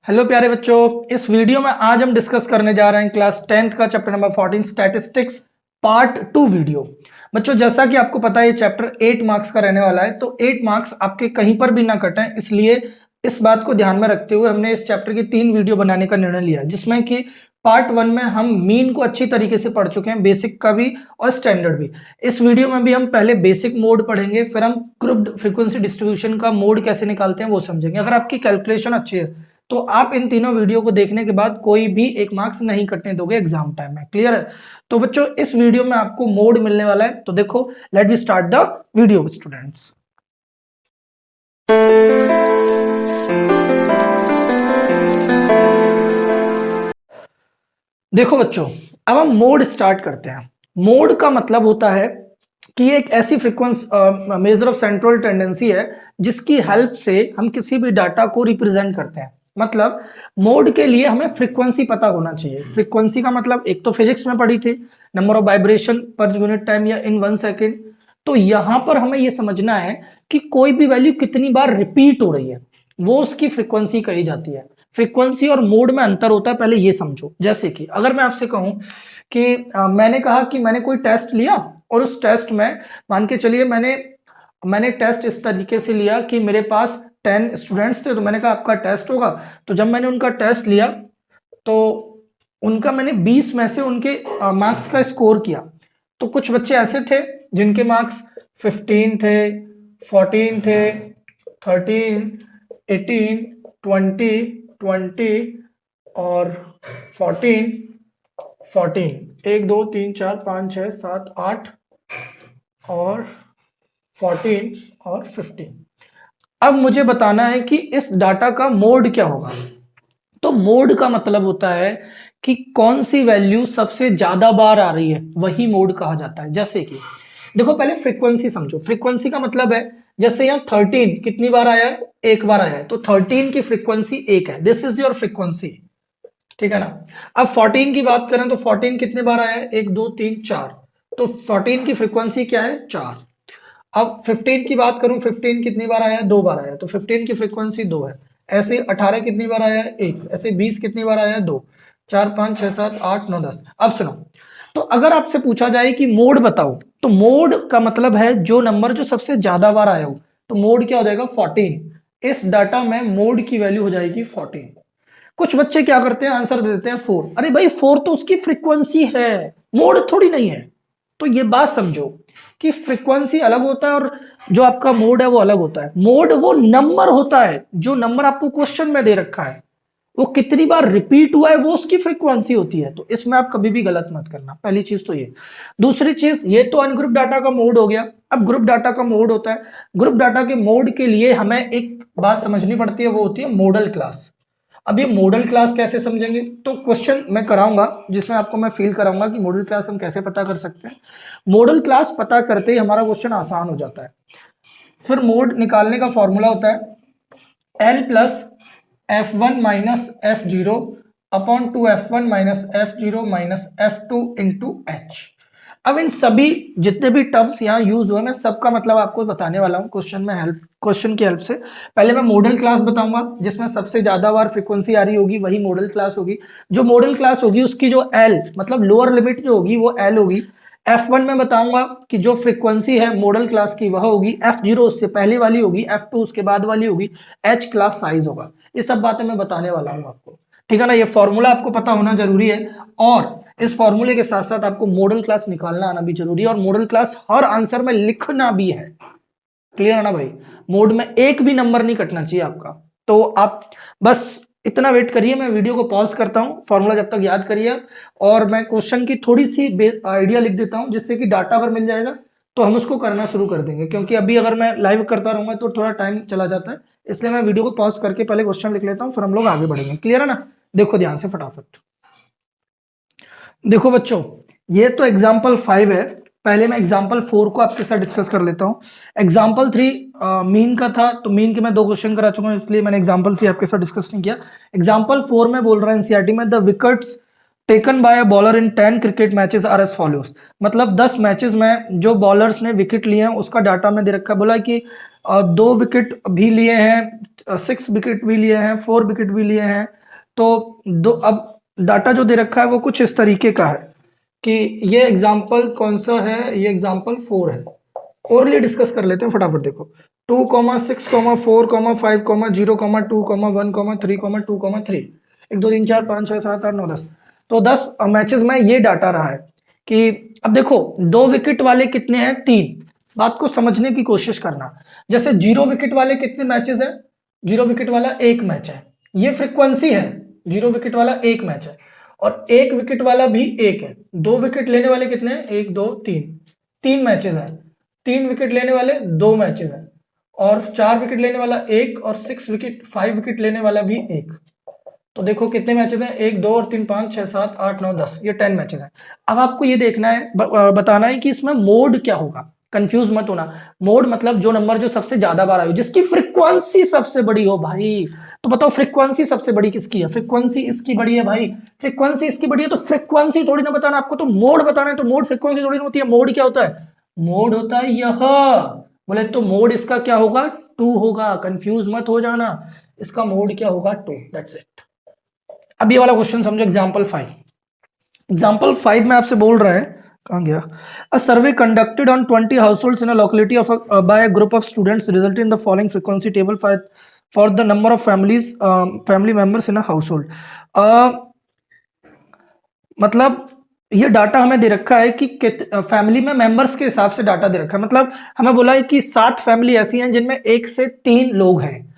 Hello प्यारे बच्चों, इस वीडियो में आज हम डिस्कस करने जा रहे हैं क्लास 10th का chapter number 14 statistics part 2 video. बच्चों, जैसा कि आपको पता है ये चैप्टर 8 मार्क्स का रहने वाला है, तो 8 मार्क्स आपके कहीं पर भी ना कटें, इसलिए इस बात को ध्यान में रखते हुए हमने इस चैप्टर की 3 वीडियो बनाने का निर्णय लिया, जिसमें कि पार्ट 1 में हम मीन को अच्छी तरीके से पढ़ चुके हैं, बेसिक का भी और स्टैंडर्ड भी। इस वीडियो में भी हम पहले बेसिक मोड पढ़ेंगे, फिर हम ग्रुप्ड फ्रीक्वेंसी डिस्ट्रीब्यूशन का मोड कैसे निकालते हैं वो समझेंगे। अगर आपकी कैलकुलेशन अच्छी है तो आप इन तीनों वीडियो को देखने के बाद कोई भी एक मार्क्स नहीं कटने दोगे एग्जाम टाइम में। क्लियर है? तो बच्चों, इस वीडियो में आपको मोड मिलने वाला है, तो देखो, let we start the video students. देखो बच्चों, अब हम मोड स्टार्ट करते हैं। मोड का मतलब होता है कि एक ऐसी frequency measure of central tendency है जिसकी हेल्प से हम किसी भी डाटा को रिप्रेजेंट करते हैं। मतलब मोड के लिए हमें फ्रीक्वेंसी पता होना चाहिए। फ्रीक्वेंसी का मतलब एक तो फिजिक्स में पढ़ी थी, number of vibration per unit time या इन 1 सेकेंड। तो यहां पर हमें यह समझना है कि कोई भी वैल्यू कितनी बार रिपीट हो रही है, वो उसकी फ्रीक्वेंसी कही जाती है। फ्रीक्वेंसी और मोड में अंतर होता है, पहले ये समझो। जैसे कि अगर मैं आपसे कहूं कि मैंने कहा कि मैंने कोई टेस्ट लिया और उस टेस्ट में मान के चलिए मैंने टेस्ट इस तरीके से लिया कि मेरे पास 10 स्टूडेंट्स थे, तो मैंने कहा आपका टेस्ट होगा। तो जब मैंने उनका टेस्ट लिया तो उनका मैंने 20 में से उनके मार्क्स का स्कोर किया। तो कुछ बच्चे ऐसे थे जिनके मार्क्स 15 थे, 14 थे, 13, 18, 20 और 14 1 2 3 4 5 6 7 8 और 14 और 15। अब मुझे बताना है कि इस डाटा का मोड क्या होगा। तो मोड का मतलब होता है कि कौन सी वैल्यू सबसे ज्यादा बार आ रही है, वही मोड कहा जाता है। जैसे कि देखो, पहले फ्रीक्वेंसी समझो। फ्रीक्वेंसी का मतलब है, जैसे यहाँ 13 कितनी बार आया है? एक बार आया है, तो 13 की फ्रीक्वेंसी 1 है, दिस इज योर फ्रीक्वेंसी। ठीक है ना? अब 14 की बात करें तो 14 कितने बार आया है? 1 2 3 4, तो 14 की फ्रीक्वेंसी क्या है? 4। अब 15 की बात करूं, 15 कितनी बार आया है? 2 बार आया है, तो 15 की फ्रीक्वेंसी 2 है। ऐसे 18 कितनी बार आया है? 1। ऐसे 20 कितनी बार आया है? 2। 4 5 6 7 8 9 10। अब सुनो, तो अगर आपसे पूछा जाए कि मोड बताओ, तो मोड का मतलब है जो नंबर जो सबसे ज्यादा बार आया हो, तो मोड क्या हो जाएगा? 14। इस डाटा में मोड की वैल्यू हो जाएगी 14। कुछ बच्चे क्या करते हैं, आंसर दे देते हैं 4। अरे भाई, 4 तो उसकी फ्रीक्वेंसी है, मोड थोड़ी नहीं है। तो ये बात समझो कि फ्रीक्वेंसी अलग होता है और जो आपका मोड है वो अलग होता है। मोड वो नंबर होता है, जो नंबर आपको क्वेश्चन में दे रखा है, वो कितनी बार रिपीट हुआ है वो उसकी फ्रीक्वेंसी होती है। तो इसमें आप कभी भी गलत मत करना, पहली चीज तो ये। दूसरी चीज, ये तो अनग्रुप डाटा का मोड हो गया। अब ग्रुप डाटा का मोड होता है। ग्रुप डाटा के मोड के लिए हमें एक बात समझनी पड़ती है, वो होती है मॉडल क्लास। अब ये मॉडल क्लास कैसे समझेंगे, तो क्वेश्चन मैं कराऊंगा जिसमें आपको मैं फील कराऊंगा कि मॉडल क्लास हम कैसे पता कर सकते हैं। मॉडल क्लास पता करते ही हमारा क्वेश्चन आसान हो जाता है। फिर मोड निकालने का फॉर्मूला होता है L plus F1 minus F0 upon 2F1 minus F0 minus F2 into H। अब इन सभी जितने भी टर्म्स यहाँ यूज हुए, मैं सबका मतलब आपको बताने वाला हूँ क्वेश्चन की हेल्प से। पहले मैं मॉडल क्लास बताऊंगा जिसमें सबसे ज्यादा बार फ्रीक्वेंसी आ रही होगी, वही मॉडल क्लास होगी। जो मॉडल क्लास होगी उसकी जो L मतलब लोअर लिमिट जो होगी वो L होगी। F1 में बताऊंगा कि जो फ्रीक्वेंसी है मॉडल क्लास की वह होगी, F0 उससे पहले वाली होगी, F2 उसके बाद वाली होगी, H क्लास साइज होगा। ये सब बातें मैं बताने वाला हूँ आपको। ठीक है ना? ये फॉर्मूला आपको पता होना जरूरी है, और इस फॉर्मूले के साथ साथ आपको मॉडल क्लास निकालना आना भी जरूरी है, और मॉडल क्लास हर आंसर में लिखना भी है। क्लियर है ना भाई? मोड में एक भी नंबर नहीं कटना चाहिए आपका। तो आप बस इतना वेट करिए, मैं वीडियो को पॉज करता हूं, फॉर्मूला जब तक याद करिए, और मैं क्वेश्चन की थोड़ी सी आइडिया लिख देता हूं जिससे कि डाटा अगर मिल जाएगा तो हम उसको करना शुरू कर देंगे। क्योंकि अभी अगर मैं लाइव करता रहूंगा तो थोड़ा टाइम चला जाता है, इसलिए मैं वीडियो को पॉज करके पहले क्वेश्चन लिख लेता हूं, फिर हम लोग आगे बढ़ेंगे। क्लियर है ना? देखो ध्यान से फटाफट। देखो बच्चों, ये तो एग्जाम्पल 5 है। पहले मैं एग्जाम्पल 4 को आपके साथ डिस्कस कर लेता हूं। एग्जाम्पल 3 मीन का था, तो मीन के मैं 2 क्वेश्चन करा चुका हूं, इसलिए मैंने एग्जाम्पल 3 आपके साथ डिस्कस नहीं किया। एग्जाम्पल 4 में बोल रहा है एनसीईआरटी में, the wickets taken by a bowler in 10 cricket matches are as follows. मतलब 10 मैचेस में जो बॉलर्स ने विकेट लिए हैं उसका डाटा में दे रखा है। बोला कि 2 विकेट भी लिए हैं, 6 विकेट भी लिए हैं, 4 विकेट भी लिए हैं। तो दो, अब डाटा जो दे रखा है वो कुछ इस तरीके का है कि ये एग्जाम्पल कौन सा है, ये एग्जाम्पल 4 है। ओरली डिस्कस कर लेते हैं फटाफट। देखो 2, 6, 4, 5, 0, 2, 1, 3, 2, 3, 1, 2, 3, 4, 5, 6, 7, 8, 9, 10। तो 10 मैचेस में ये डाटा रहा है कि अब देखो 2 विकेट वाले कितने हैं, 3। बात को समझने की कोशिश करना। जैसे 0 विकेट वाले कितने मैचेस हैं, 0 विकेट वाला 1 मैच है, ये फ्रीक्वेंसी है। 0 विकेट वाला 1 मैच है और 1 विकेट वाला भी 1 है। 2 विकेट लेने वाले कितने हैं, 1, 2, 3, 3 मैचेस हैं। 3 विकेट लेने वाले 2 मैचेस हैं और 4 विकेट लेने वाला 1 और 5 विकेट लेने वाला भी 1। तो देखो कितने मैचेस हैं, 1, 2 और 3, 5, 6, 7, 8, 9, 10, ये 10 मैचेस हैं। अब आपको ये देखना है, बताना है कि इसमें मोड क्या होगा। कंफ्यूज मत होना। मोड मतलब जो नंबर जो सबसे ज्यादा बार आयो, जिसकी फ्रीक्वेंसी सबसे बड़ी हो भाई। तो बताओ फ्रीक्वेंसी सबसे बड़ी किसकी है, फ्रीक्वेंसी इसकी बड़ी है भाई। फ्रीक्वेंसी इसकी बड़ी है तो फ्रीक्वेंसी थोड़ी ना बताना आपको, तो मोड बताना है। तो मोड फ्रीक्वेंसी थोड़ी ना होती है। मोड क्या होता है, मोड होता है यह। बोले तो मोड इसका क्या होगा, 2 होगा। कंफ्यूज मत हो जाना, इसका मोड क्या होगा, 2। That's it. अब ये वाला क्वेश्चन समझो, एग्जाम्पल 5। एग्जाम्पल 5 में आपसे बोल रहा है, कहाँ गया, a survey conducted on 20 households in a locality of by a group of students resulted in the following frequency table for the number of family members in a household. मतलब ये data हमें दे रखा है कि फैमिली में members के हिसाब से डाटा दे रखा है। मतलब हमें बोला है कि 7 फैमिली ऐसी हैं जिनमें 1 से 3 लोग हैं,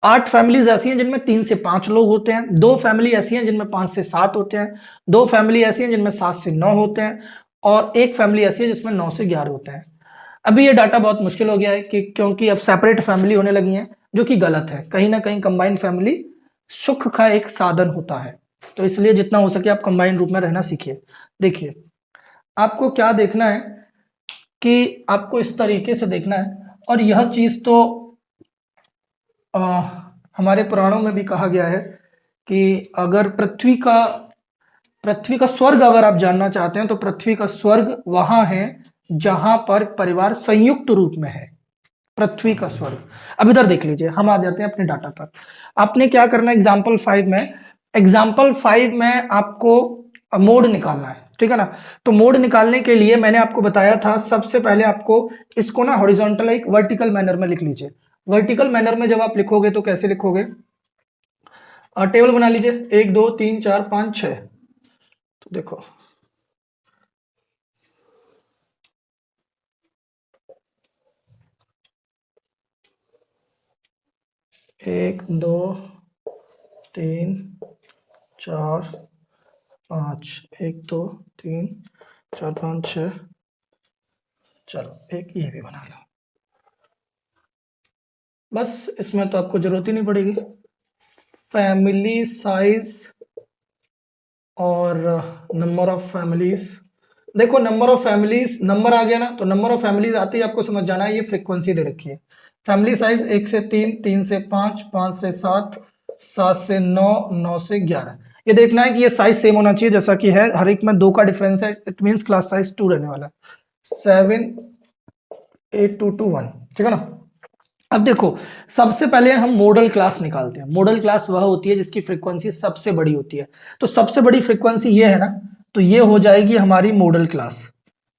8 फैमिलीज ऐसी हैं जिनमें 3 से 5 लोग होते हैं, 2 फैमिली ऐसी हैं जिनमें 5 से 7 होते हैं, 2 फैमिली ऐसी हैं जिनमें 7 से 9 होते हैं और 1 फैमिली ऐसी है जिसमें 9 से 11 होते हैं। अभी ये डाटा बहुत मुश्किल हो गया है कि क्योंकि अब सेपरेट फैमिली होने लगी है, जो कि गलत है। कहीं ना कहीं कंबाइंड फैमिली सुख का एक साधन होता है। तो इसलिए जितना हो सके आप कंबाइंड रूप में रहना सीखिए। देखिए आपको क्या देखना है कि आपको इस तरीके से देखना है, और यह चीज तो हमारे पुराणों में भी कहा गया है कि अगर पृथ्वी का स्वर्ग अगर आप जानना चाहते हैं तो पृथ्वी का स्वर्ग वहां है जहां पर परिवार संयुक्त रूप में है, पृथ्वी का स्वर्ग। अब इधर देख लीजिए, हम आ जाते हैं अपने डाटा पर। आपने क्या करना है एग्जाम्पल 5 में, एग्जाम्पल 5 में आपको मोड निकालना है, ठीक है ना। तो मोड निकालने के लिए मैंने आपको बताया था, सबसे पहले आपको इसको ना हॉरिजॉन्टल एक वर्टिकल मैनर में लिख लीजिए। वर्टिकल मैनर में जब आप लिखोगे तो कैसे लिखोगे, टेबल बना लीजिए, 1, 2, 3, 4, 5, 6। तो देखो 1, 2, 3, 4, 5, 1, 2, 3, 4, 5, 6। चलो एक ये भी बना लो। बस इसमें तो आपको जरूरत ही नहीं पड़ेगी। फैमिली साइज और नंबर ऑफ फैमिलीज। देखो नंबर ऑफ फैमिलीज, नंबर आ गया ना, तो नंबर ऑफ फैमिलीज आते ही आपको समझ जाना है ये फ्रीक्वेंसी दे रखी है। फैमिली साइज 1 से 3, 3 से 5, 5 से 7, 7 से 9, 9 से 11। ये देखना है कि ये साइज सेम होना चाहिए जैसा कि है, हर एक में 2 का डिफरेंस है, इट मींस क्लास साइज 2 रहने वाला है। 7, 8, 2, 2, 1, ठीक है ना। अब देखो सबसे पहले हम मॉडल क्लास निकालते हैं। मॉडल क्लास वह होती है जिसकी फ्रीक्वेंसी सबसे बड़ी होती है। तो सबसे बड़ी फ्रीक्वेंसी ये है ना, तो ये हो जाएगी हमारी मॉडल क्लास,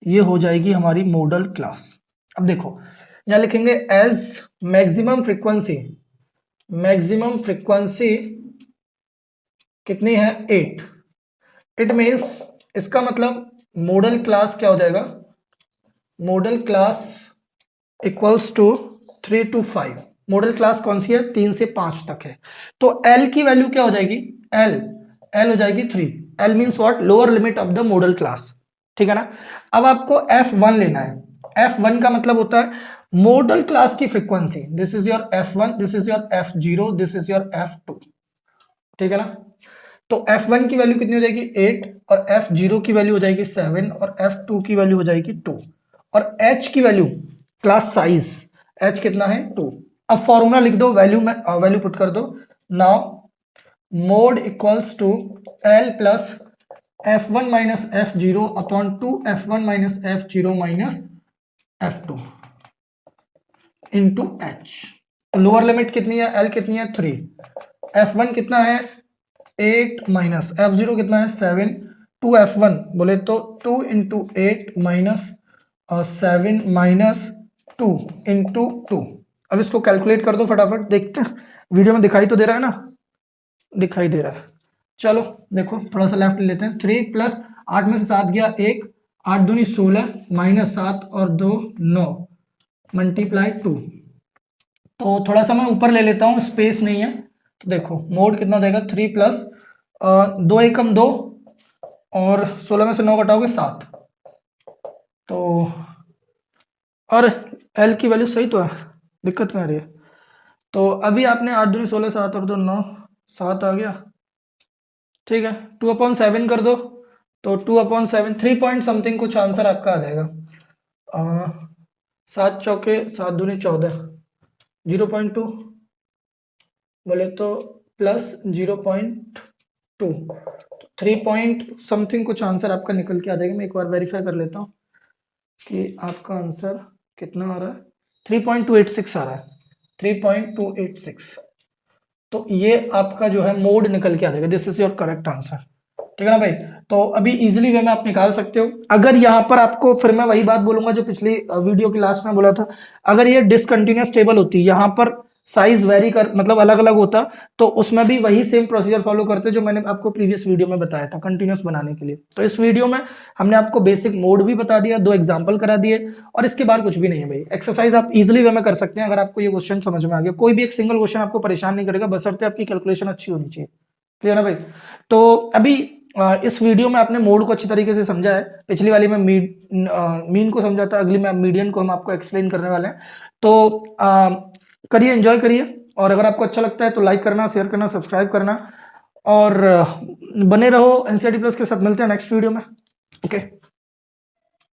ये हो जाएगी हमारी मॉडल क्लास। अब देखो यहां लिखेंगे as maximum frequency, maximum frequency कितनी है, 8। इट मीन्स इसका मतलब मॉडल क्लास क्या हो जाएगा, model class equals to 3 to 5। Model class कौन सी है, 3 से 5 तक है। तो L की वैल्यू क्या हो जाएगी, L L हो जाएगी 3। L means what, lower limit of the model class, ठीक है ना। अब आपको F1 लेना है। F1 का मतलब होता है मॉडल क्लास की frequency. This is your F1, this is your F0, this is your F2, ठीक है ना। तो F1 की वैल्यू कितनी हो जाएगी, 8, और F0 की वैल्यू हो जाएगी 7, और F2 की वैल्यू हो जाएगी 2, और H की वैल्यू क्लास साइज H कितना है, 2। अब फॉर्मूला लिख दो, वैल्यू में वैल्यू पुट कर दो। Now mode equals to L plus F1 minus F0 upon 2 F1 minus F0 minus F2। Into H. Lower limit कितनी है, एल कितनी है 3, F1 कितना है 8 माइनस F0 कितना है 7, 2F1 बोले तो 2 इंटू 8 माइनस 7 माइनस 2 इंटू 2। अब इसको कैलकुलेट कर दो फटाफट, देखते हैं वीडियो में दिखाई तो दे रहा है ना, दिखाई दे रहा है। चलो देखो थोड़ा सा लेफ्ट लेते हैं, 3 प्लस 8 में से 7 गया 1, 8 दूनी 16 माइनस 7 और 2 9 मल्टीप्लाई 2। तो थोड़ा सा मैं ऊपर ले लेता हूँ, स्पेस नहीं है। तो देखो मोड कितना देगा, 3 प्लस 2 एकम 2 और 16 में से 9 घटाओगे 7। तो और एल की वैल्यू सही तो है, दिक्कत में आ रही है। तो अभी आपने 8 दूनी 16 7 और 2 9 7 आ गया, ठीक है 2/7 कर दो, तो 2/7 3 पॉइंट समथिंग कुछ आंसर आपका आ जाएगा। 7 चौके 7 दूनी 14, 0.2 बोले तो प्लस 0.2, 3 पॉइंट समथिंग कुछ आंसर आपका निकल के आ जाएगा। मैं एक बार वेरीफाई कर लेता हूँ कि आपका आंसर कितना आ रहा है, 3.286 आ रहा है, 3.286। तो ये आपका जो है मोड निकल के आ जाएगा, this is your correct answer, ठीक है ना भाई। तो अभी इजीली वे में आप निकाल सकते हो। अगर यहाँ पर आपको, फिर मैं वही बात बोलूंगा जो पिछली वीडियो की लास्ट में बोला था, अगर ये डिसकंटिन्यूअस टेबल होती, यहाँ पर साइज वेरी कर मतलब अलग अलग होता, तो उसमें भी वही सेम प्रोसीजर फॉलो करते जो मैंने आपको प्रीवियस वीडियो में बताया था कंटिन्यूअस बनाने के लिए। तो इस वीडियो में हमने आपको बेसिक मोड भी बता दिया, 2 एग्जाम्पल करा दिए, और इसके बाद कुछ भी नहीं है भाई। एक्सरसाइज आप इजिली वे में कर सकते हैं अगर आपको ये क्वेश्चन समझ में आ गया। कोई भी एक सिंगल क्वेश्चन आपको परेशान नहीं करेगा, बशर्ते आपकी कैलकुलेशन अच्छी होनी चाहिए, क्लियर है भाई। तो अभी इस वीडियो में आपने मोड को अच्छी तरीके से समझा है, पिछली वाली में मीन को समझा था, अगली में मीडियन को हम आपको एक्सप्लेन करने वाले हैं। तो करिए, एंजॉय करिए, और अगर आपको अच्छा लगता है तो लाइक करना, शेयर करना, सब्सक्राइब करना, और बने रहो एनसीईआरटी प्लस के साथ। मिलते हैं नेक्स्ट वीडियो में, ओके।